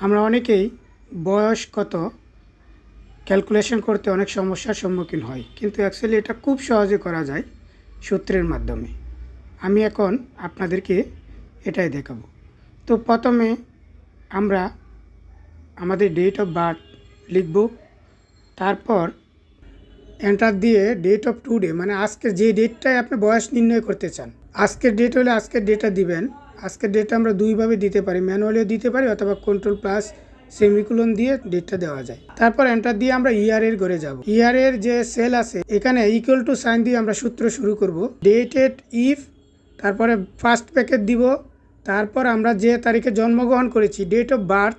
আমরা অনেকেই বয়স কত ক্যালকুলেশন করতে অনেক সমস্যার সম্মুখীন হই, কিন্তু অ্যাকচুয়ালি এটা খুব সহজে করা যায় সূত্রের মাধ্যমে। আমি এখন আপনাদেরকে এটাই দেখাবো। তো প্রথমে আমরা আমাদের ডেট অফ বার্থ লিখব, তারপর এন্টার দিয়ে ডেট অফ টুডে, মানে আজকের যে ডেটটায় আপনি বয়স নির্ণয় করতে চান, আজকের ডেট হলে আজকের ডেটটা দিবেন। আজকের ডেটটা আমরা দুইভাবে দিতে পারি, ম্যানুয়ালিও দিতে পারি অথবা কন্ট্রোল প্লাস সেমিকোলন দিয়ে ডেটটা দেওয়া যায়। তারপর এন্টার দিয়ে আমরা ইয়ারের ঘরে যাব। ইয়ারের যে সেল আছে এখানে ইকুয়াল টু সাইন দিয়ে আমরা সূত্র শুরু করব। ডেটেড ইফ, তারপরে ফার্স্ট প্যাকেট দিব, তারপর আমরা যে তারিখে জন্মগ্রহণ করেছি ডেট অফ বার্থ,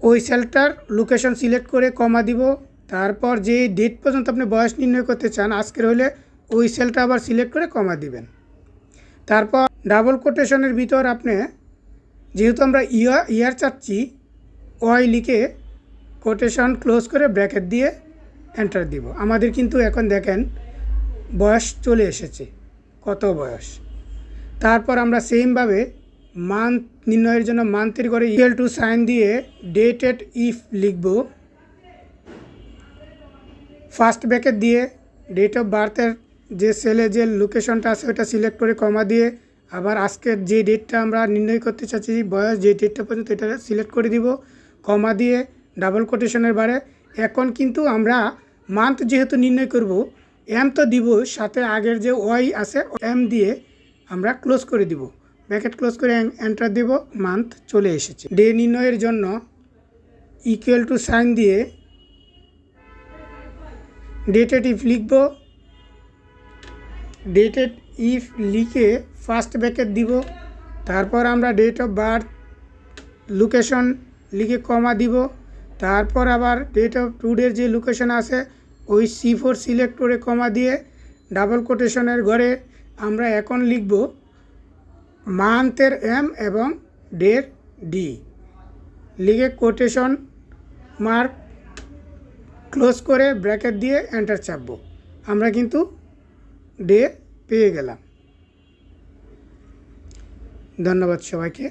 ওই সেলটার লোকেশন সিলেক্ট করে কমা দিব। তারপর যে ডেট পর্যন্ত আপনি বয়স নির্ণয় করতে চান, আজকের হলে ওই সেলটা আবার সিলেক্ট করে কমা দিবেন। তারপর ডাবল কোটেশনের ভিতর আপনি, যেহেতু আমরা ইয়ার চাচ্ছি, ওয়াই লিখে কোটেশন ক্লোজ করে ব্র্যাকেট দিয়ে এন্টার দিব। আমাদের কিন্তু এখন দেখেন বয়স চলে এসেছে, কত বয়স। তারপর আমরা সেমভাবে মান্থ নির্ণয়ের জন্য মান্থের ঘরে ইকুয়াল টু সাইন দিয়ে ডেটেড ইফ লিখব। ফার্স্ট ব্র্যাকেট দিয়ে ডেট অফ বার্থের যে সেলে যে লোকেশনটা আছে ওটা সিলেক্ট করে কমা দিয়ে আবার আজকের যে ডেটটা আমরা নির্ণয় করতে চাচ্ছি বয়স, যে ডেটটা পর্যন্ত এটা সিলেক্ট করে দিব, কমা দিয়ে ডাবল কোটেশনের বারে। এখন কিন্তু আমরা মান্থ যেহেতু নির্ণয় করব, এম তো দিব, সাথে আগের যে ওয়াই আছে এম দিয়ে আমরা ক্লোজ করে দিব, ব্র্যাকেট ক্লোজ করে এন্টার দেব। মান্থ চলে এসেছে। ডে নির্ণয়ের জন্য ইকুয়াল টু সাইন দিয়ে ডেটেড ইফ লিখব। ডেটেড ইফ লিখে ফার্স্ট ব্র্যাকেট দিব, তারপর আমরা ডেট অফ বার্থ লোকেশন লিখে কমা দিব, তারপর আবার ডেট অফ টুডের যে লোকেশন আছে ওই C4 সিলেক্ট করে কমা দিয়ে ডাবল কোটেশনের ঘরে আমরা এখন লিখব মান্থের এম এবং ডের ডি, লিখে কোটেশন মার্ক ক্লোজ করে ব্র্যাকেট দিয়ে এন্টার চাপবো। আমরা কিন্তু ডে পেয়ে গেলাম। ধন্যবাদ সবাইকে।